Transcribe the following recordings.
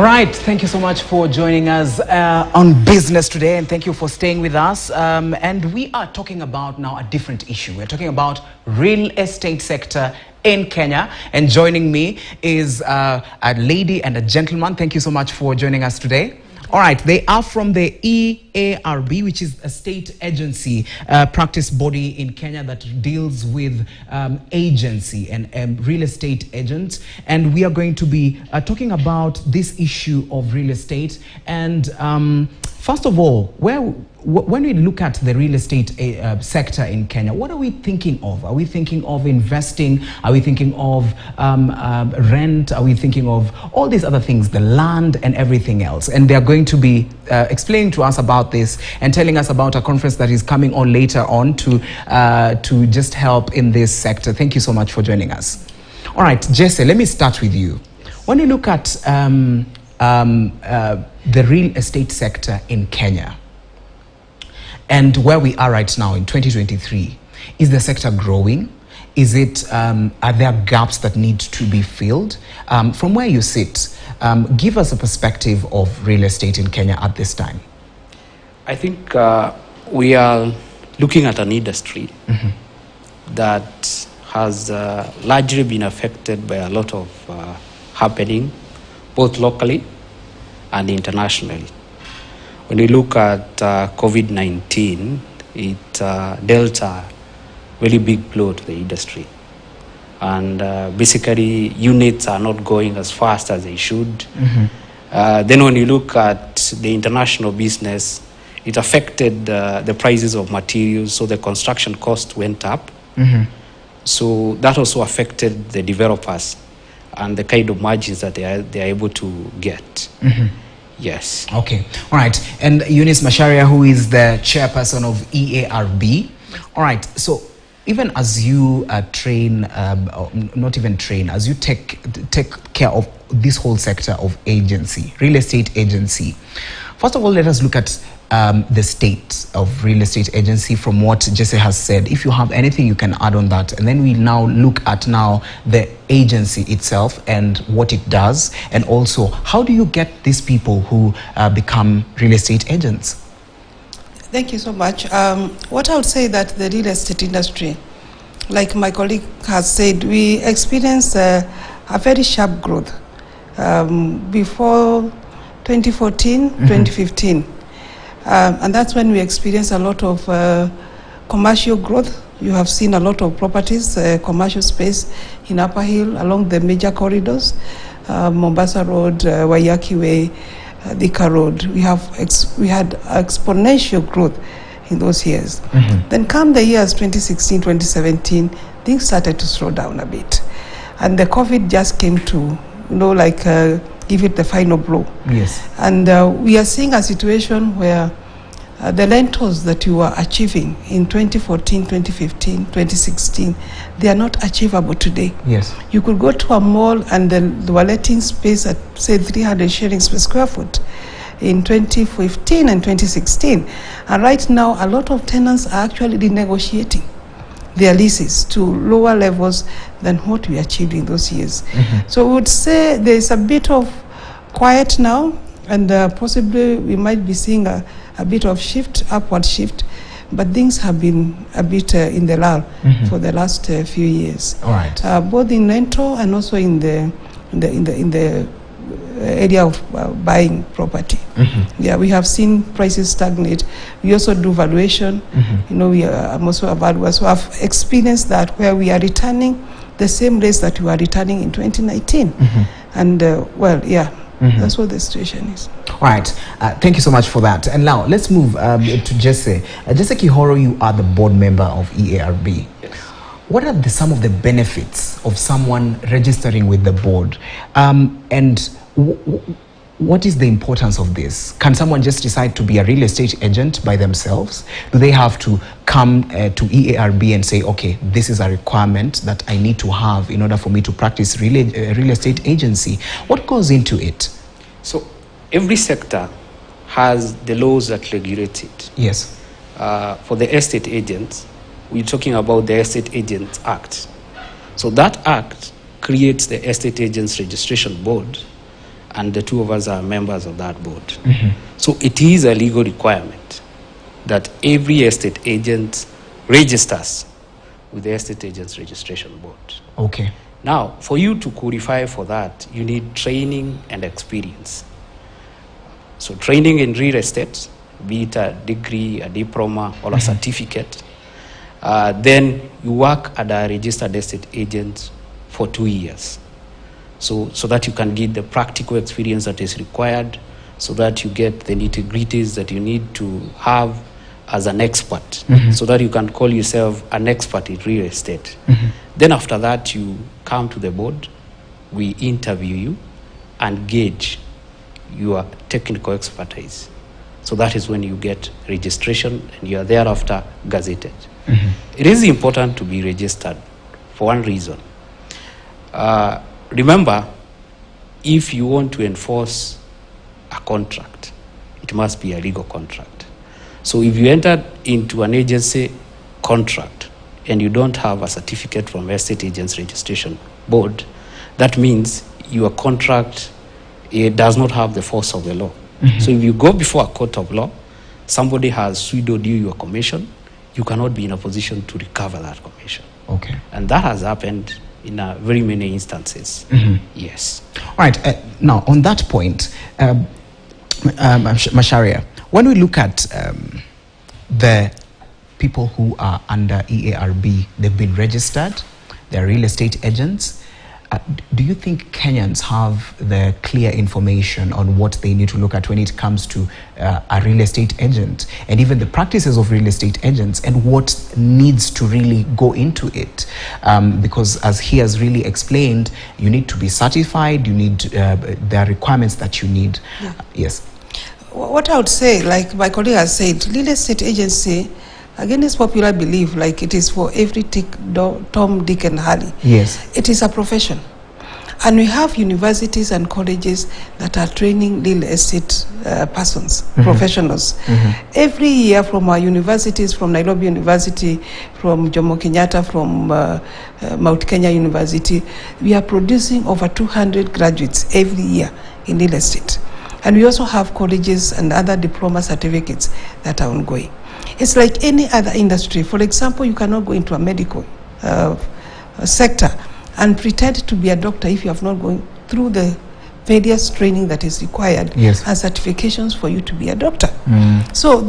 All right, thank you so much for joining us on business today, and thank you for staying with us. And we are talking about now a different issue. We're talking about real estate sector in Kenya, and joining me is a lady and a gentleman. Thank you so much for joining us today. All right, they are from the EARB, which is a state agency, practice body in Kenya that deals with agency and real estate agents. And we are going to be talking about this issue of real estate. And first of all, when we look at the real estate sector in Kenya, what are we thinking of? Are we thinking of investing? Are we thinking of rent? Are we thinking of all these other things, the land and everything else? And they are going to be explaining to us about this and telling us about a conference that is coming on later on to just help in this sector. Thank you so much for joining us. All right, Jesse, let me start with you. When you look at the real estate sector in Kenya and where we are right now in 2023, is the sector growing? Is it, are there gaps that need to be filled? From where you sit, give us a perspective of real estate in Kenya at this time. I think we are looking at an industry that has largely been affected by a lot of happening, both locally and internationally. When we look at COVID-19, it dealt a really big blow to the industry. And basically, units are not going as fast as they should. Then when you look at the international business, it affected the prices of materials, so the construction cost went up. So that also affected the developers and the kind of margins that they are able to get. Yes. Okay. All right. And Eunice Macharia, who is the chairperson of EARB. All right. So even as you train, not even train, as you take care of this whole sector of agency, real estate agency, first of all, let us look at the state of real estate agency from what Jesse has said. If you have anything you can add on that, and then we now look at now the agency itself and what it does, and also how do you get these people who become real estate agents? Thank you so much. What I would say that the real estate industry, like my colleague has said, we experienced a very sharp growth before 2014, 2015. And that's when we experienced a lot of commercial growth. You have seen a lot of properties, commercial space in Upper Hill along the major corridors, Mombasa Road, Waiyaki Way, Thika Road. We had exponential growth in those years. Then come the years 2016, 2017, things started to slow down a bit. And the COVID just came to, give it the final blow. Yes. And we are seeing a situation where the rentals that you were achieving in 2014, 2015, 2016, they are not achievable today. Yes. You could go to a mall and they were letting space at, say, 300 shillings per square foot in 2015 and 2016. And right now, a lot of tenants are actually renegotiating their leases to lower levels than what we achieved in those years. So we would say there is a bit of quiet now, and possibly we might be seeing a bit of upward shift, but things have been a bit in the lull for the last few years. All right. Both in rental and also in the area of buying property. Yeah, we have seen prices stagnate. We also do valuation. I'm also a valuer, so I've experienced that where we are returning the same rates that we were returning in 2019. And that's what the situation is. All right. Thank you so much for that. And now let's move to Jesse. Jesse Kihoro, you are the board member of EARB. Yes. What are some of the benefits of someone registering with the board? And what is the importance of this? Can someone just decide to be a real estate agent by themselves? Do they have to come to EARB and say, okay, this is a requirement that I need to have in order for me to practice real estate agency? What goes into it? So every sector has the laws that regulate it. Yes. For the estate agents, we're talking about the Estate Agents Act. So that act creates the Estate Agents Registration Board, and the two of us are members of that board. So it is a legal requirement that every estate agent registers with the Estate Agents Registration Board. Okay. Now, for you to qualify for that, you need training and experience. So training in real estate, be it a degree, a diploma, or a certificate. Then you work at a registered estate agent for 2 years. So that you can get the practical experience that is required, so that you get the nitty-gritties that you need to have as an expert, so that you can call yourself an expert in real estate. Then after that, you come to the board, we interview you and gauge your technical expertise. So that is when you get registration and you are thereafter gazetted. It is important to be registered for one reason. Remember, if you want to enforce a contract, it must be a legal contract. So if you enter into an agency contract and you don't have a certificate from Estate Agents Registration Board, that means your contract does not have the force of the law. So if you go before a court of law, somebody has swindled you your commission, you cannot be in a position to recover that commission. Okay. And that has happened in very many instances. Yes. All right. Now, on that point, Macharia, when we look at the people who are under EARB, they've been registered, they're real estate agents. Do you think Kenyans have the clear information on what they need to look at when it comes to a real estate agent, and even the practices of real estate agents, and what needs to really go into it? Because as he has really explained, you need to be certified, you need, there are requirements that you need. Yeah. Yes. What I would say, like my colleague has said, real estate agency, again, is popular belief, like it is for every Tom, Dick, and Harry. Yes. It is a profession. And we have universities and colleges that are training real estate persons, professionals. Every year from our universities, from Nairobi University, from Jomo Kenyatta, from Mount Kenya University, we are producing over 200 graduates every year in real estate. And we also have colleges and other diploma certificates that are ongoing. It's like any other industry. For example, you cannot go into a medical sector and pretend to be a doctor if you have not gone through the various training that is required, yes, and certifications for you to be a doctor. So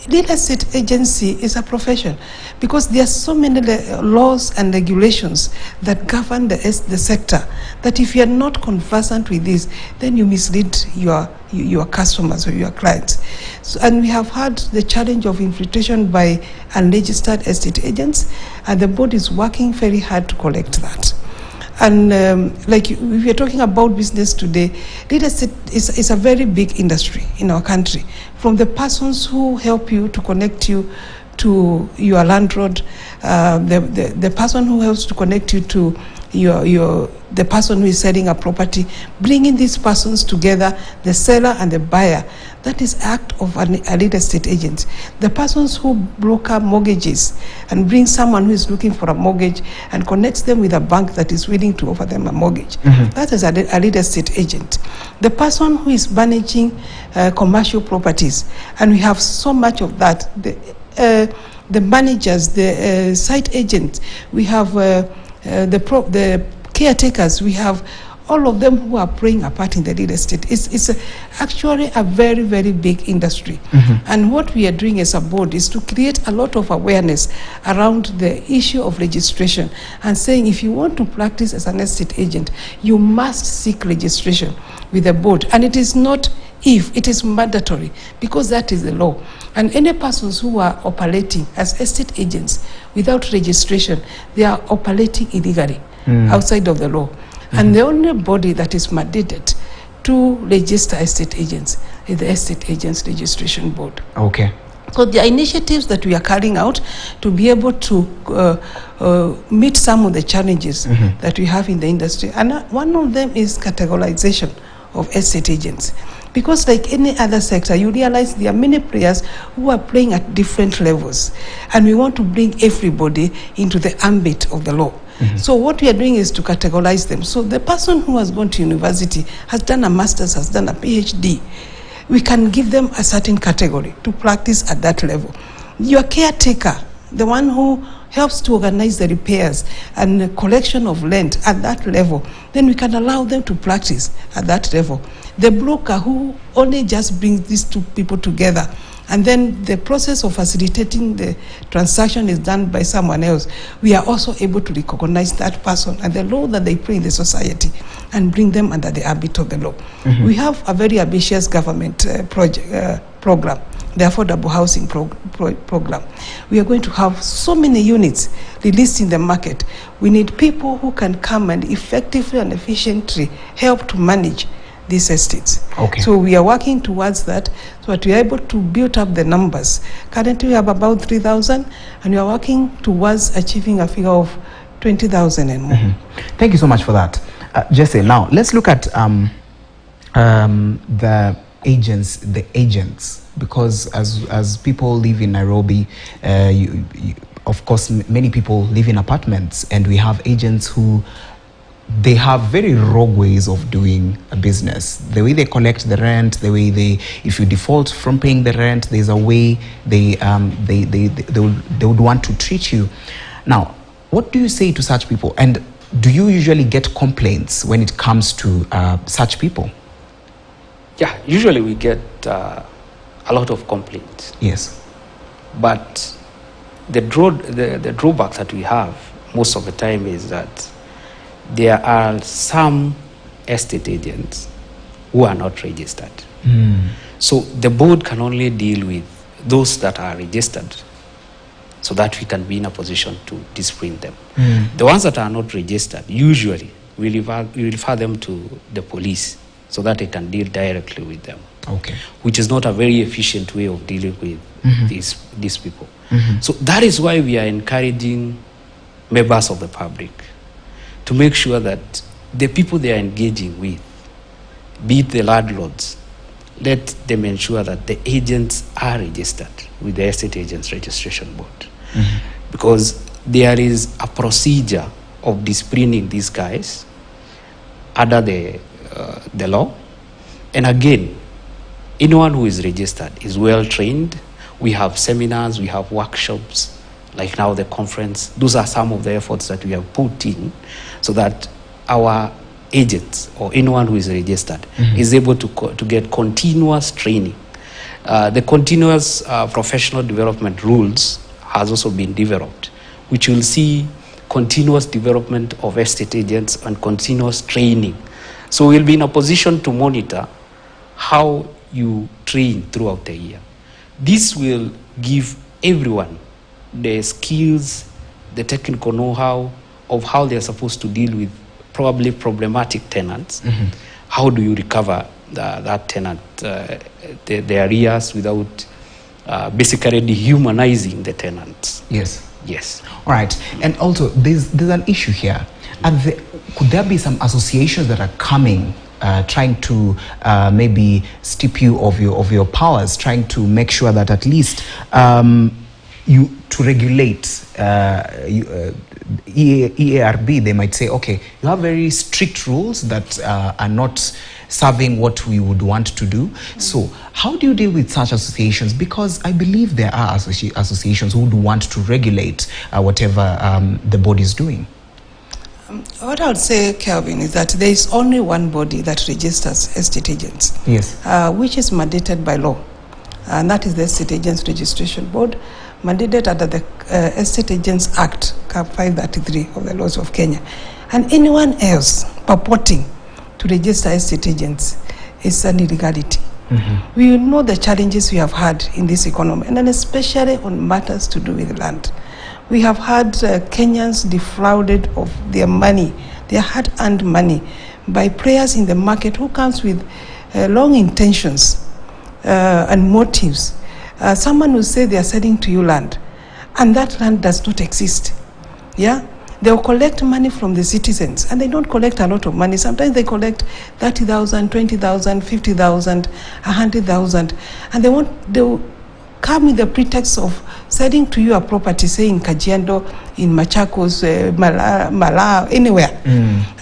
real estate agency is a profession because there are so many laws and regulations that govern the sector that if you are not conversant with this, then you mislead your customers or your clients. So, and we have had the challenge of infiltration by unregistered estate agents, and the board is working very hard to collect that. And like if you're talking about business today, real estate is a very big industry in our country. From the persons who help you to connect you to your landlord, the person who helps to connect you to the person who is selling a property, bringing these persons together, the seller and the buyer, that is act of a real estate agent. The persons who broker mortgages and bring someone who is looking for a mortgage and connects them with a bank that is willing to offer them a mortgage, that is a real estate agent. The person who is managing commercial properties, and we have so much of that, the managers, the site agents, we have the caretakers, we have all of them who are playing a part in the real estate. It's actually a very, very big industry. And what we are doing as a board is to create a lot of awareness around the issue of registration and saying if you want to practice as an estate agent, you must seek registration with the board. And it is not if, it is mandatory because that is the law. And any persons who are operating as estate agents without registration, they are operating illegally outside of the law. And the only body that is mandated to register estate agents is the Estate Agents Registration Board. Okay. So the initiatives that we are carrying out to be able to meet some of the challenges that we have in the industry. And one of them is categorization of estate agents. Because like any other sector, you realize there are many players who are playing at different levels. And we want to bring everybody into the ambit of the law. So what we are doing is to categorize them. So the person who has gone to university, has done a master's, has done a PhD, we can give them a certain category to practice at that level. Your caretaker, the one who helps to organize the repairs and the collection of rent at that level, then we can allow them to practice at that level. The broker who only just brings these two people together, and then the process of facilitating the transaction is done by someone else, we are also able to recognize that person and the role that they play in the society and bring them under the ambit of the law. We have a very ambitious government program, the Affordable Housing Program. We are going to have so many units released in the market. We need people who can come and effectively and efficiently help to manage these estates. Okay. So we are working towards that, so that we are able to build up the numbers. Currently we have about 3,000, and we are working towards achieving a figure of 20,000 and more. Thank you so much for that. Jesse, now let's look at the agents, because as people live in Nairobi, of course many people live in apartments, and we have agents who they have very rogue ways of doing a business. The way they collect the rent, the way if you default from paying the rent, there's a way they would want to treat you. Now, what do you say to such people? And do you usually get complaints when it comes to such people? Yeah, usually we get a lot of complaints. Yes. But the drawback that we have most of the time is that there are some estate agents who are not registered. So the board can only deal with those that are registered, so that we can be in a position to discipline them. The ones that are not registered, usually we refer them to the police, so that they can deal directly with them. Okay. Which is not a very efficient way of dealing with these people. So that is why we are encouraging members of the public to make sure that the people they are engaging with, be it the landlords, let them ensure that the agents are registered with the Estate Agents Registration Board. Because there is a procedure of disciplining these guys under the law. And again, anyone who is registered is well trained. We have seminars, we have workshops, like now the conference. Those are some of the efforts that we have put in, so that our agents or anyone who is registered is able to get continuous training. The continuous professional development rules has also been developed, which will see continuous development of estate agents and continuous training. So we'll be in a position to monitor how you train throughout the year. This will give everyone the skills, the technical know-how of how they're supposed to deal with probably problematic tenants. How do you recover that tenant, the arrears, without basically dehumanizing the tenants? Yes. Yes. All right. And also, there's an issue here. Could there be some associations that are coming, trying to maybe strip you of your powers, trying to make sure that at least to regulate EARB, they might say, okay, you have very strict rules that are not serving what we would want to do. So how do you deal with such associations? Because I believe there are associations who would want to regulate whatever the board is doing. What I would say, Kelvin, is that there is only one body that registers estate agents, yes, which is mandated by law, and that is the Estate Agents Registration Board, mandated under the Estate Agents Act, Cap 533 of the laws of Kenya. And anyone else purporting to register estate agents is an illegality. We know the challenges we have had in this economy, and then especially on matters to do with land. We have had Kenyans defrauded of their money, their hard-earned money, by players in the market who comes with long intentions and motives. Someone will say they are selling to you land, and that land does not exist. Yeah? They will collect money from the citizens, and they don't collect a lot of money. Sometimes they collect 30,000, 20,000, 50,000, 100,000, and they will come with the pretext of selling to you a property, say in Kajiado, in Machakos, Malaa, anywhere.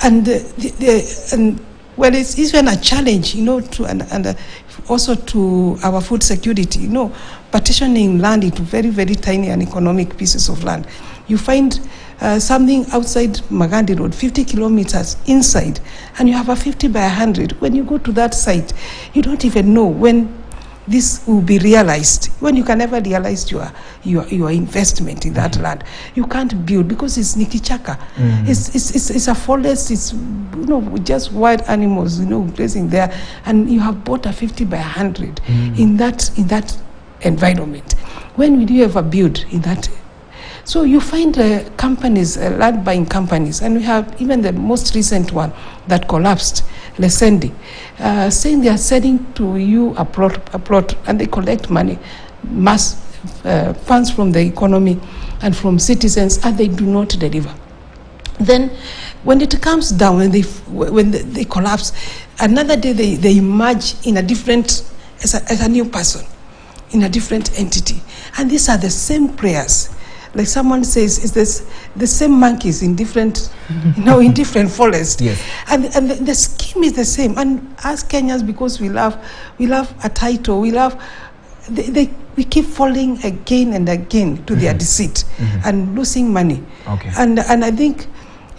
And well, it's even a challenge, you know, and also to our food security, you know, partitioning land into very, very tiny and economic pieces of land. You find something outside Magandi Road, 50 kilometers inside, and you have a 50 by 100. When you go to that site, you don't even know when this will be realized. When you can never realize your investment in that land, you can't build because it's nikichaka. It's a forest. It's, you know, just wild animals, you know, grazing there, and you have bought a 50 by 100 in that environment. When will you ever build in that? So you find companies, land buying companies, and we have even the most recent one that collapsed, Lesendi, saying they are selling to you a plot, and they collect money, mass funds from the economy and from citizens, and they do not deliver. Then, when it comes down, when they collapse, another day they emerge in a different, as a new person, in a different entity, and these are the same prayers. Like someone says, it's this, the same monkeys in different, you know, in different forests. Yes. And the scheme is the same. And as Kenyans, because we love a title, we keep falling again and again to their deceit and losing money. Okay. And I think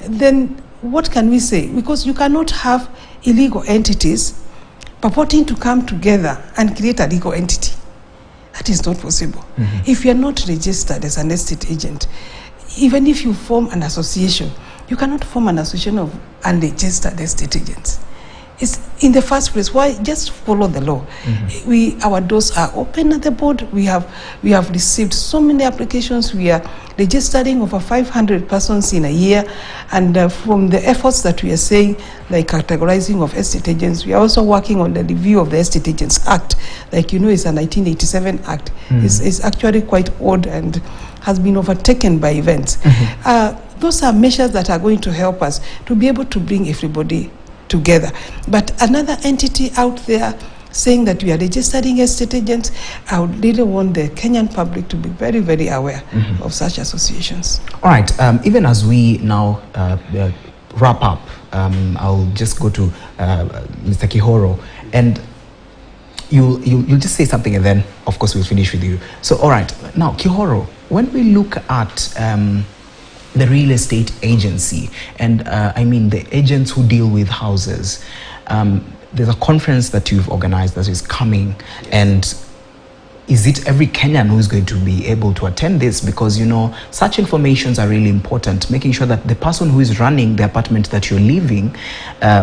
then what can we say? Because you cannot have illegal entities purporting to come together and create a legal entity. That is not possible. If you are not registered as an estate agent, even if you form an association, you cannot form an association of unregistered estate agents. It's in the first place, why just follow the law? Our doors are open at the board. We have received so many applications. We are registering over 500 persons in a year, and from the efforts that we are saying, like categorizing of estate agents, we are also working on the review of the Estate Agents Act. Like you know, it's a 1987 Act. It's actually quite old and has been overtaken by events. Those are measures that are going to help us to be able to bring everybody together. But another entity out there saying that we are registering estate agents, I would really want the Kenyan public to be very, very aware of such associations. All right, even as we now wrap up, I'll just go to Mr. Kihoro, and you'll just say something, and then of course we'll finish with you. So all right, now Kihoro, when we look at the real estate agency, and I mean the agents who deal with houses, there's a conference that you've organized that is coming, and is it every Kenyan who's going to be able to attend this? Because, you know, such informations are really important, making sure that the person who is running the apartment that you're living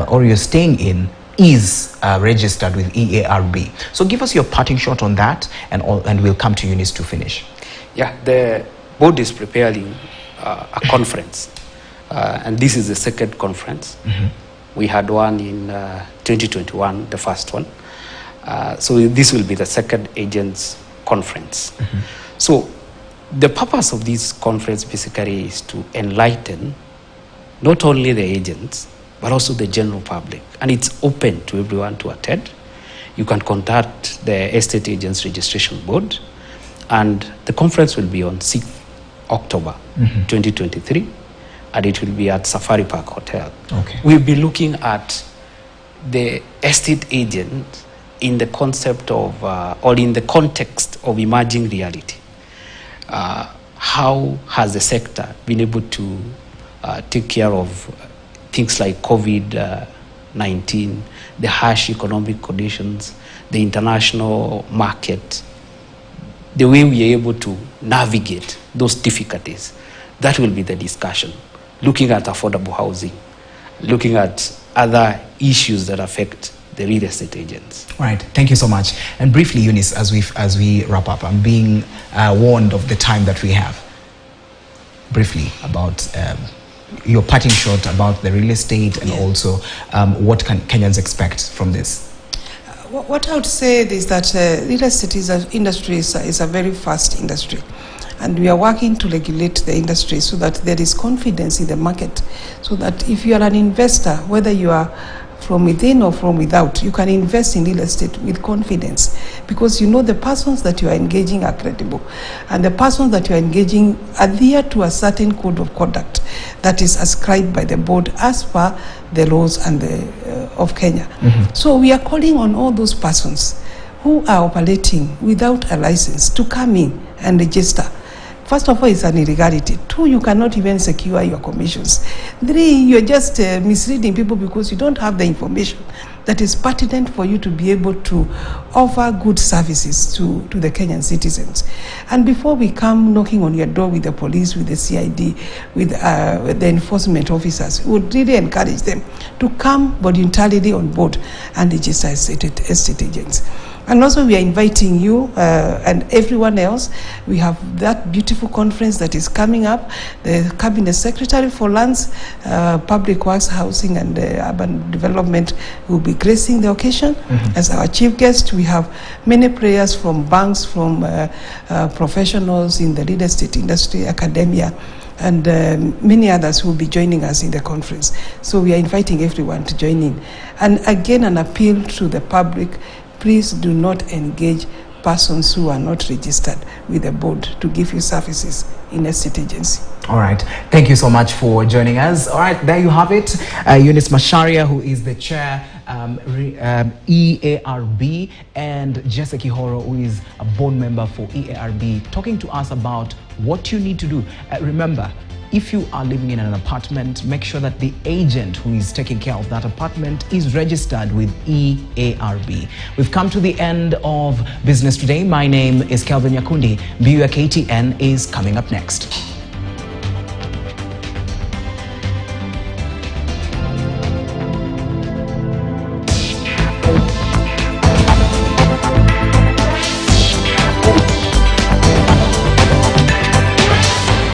or you're staying in is registered with EARB. So give us your parting shot on that, and we'll come to Eunice to finish. Yeah, the board is preparing a conference, and this is the second conference. We had one in 2021, the first one. So this will be the second agents conference. So the purpose of this conference basically is to enlighten not only the agents, but also the general public. And it's open to everyone to attend. You can contact the Estate Agents Registration Board, and the conference will be on 6th October 2023, and it will be at Safari Park Hotel. Okay. We'll be looking at the estate agent in the concept of, or in the context of emerging reality. How has the sector been able to take care of things like COVID-19, the harsh economic conditions, the international market, the way we are able to navigate those difficulties? That will be the discussion. Looking at affordable housing, looking at other issues that affect the real estate agents. All right, thank you so much. And briefly, Eunice, as we wrap up, I'm being warned of the time that we have. Briefly about your parting shot about the real estate, and also what can Kenyans expect from this? What I would say is that real estate industry is a very fast industry, and we are working to regulate the industry so that there is confidence in the market, so that if you are an investor, whether you are from within or from without, you can invest in real estate with confidence, because you know the persons that you are engaging are credible, and the persons that you are engaging adhere to a certain code of conduct that is ascribed by the board as per the laws and of Kenya. So we are calling on all those persons who are operating without a license to come in and register. First of all, it's an illegality. 2, you cannot even secure your commissions. 3, you're just misleading people because you don't have the information that is pertinent for you to be able to offer good services to the Kenyan citizens. And before we come knocking on your door with the police, with the CID, with the enforcement officers, we would really encourage them to come voluntarily on board and register as estate agents. And also we are inviting you and everyone else. We have that beautiful conference that is coming up. The Cabinet Secretary for Lands, Public Works, Housing and Urban Development will be gracing the occasion as our chief guest. We have many prayers from banks, from professionals in the real estate industry, academia, and many others will be joining us in the conference. So we are inviting everyone to join in. And again, an appeal to the public: please do not engage persons who are not registered with the board to give you services in estate agency. All right. Thank you so much for joining us. All right, there you have it. Eunice Macharia, who is the chair EARB, and Jesse Kihoro, who is a board member for EARB, talking to us about what you need to do. Remember, if you are living in an apartment, make sure that the agent who is taking care of that apartment is registered with EARB. We've come to the end of Business Today. My name is Kelvin Yakundi. BUA KTN is coming up next.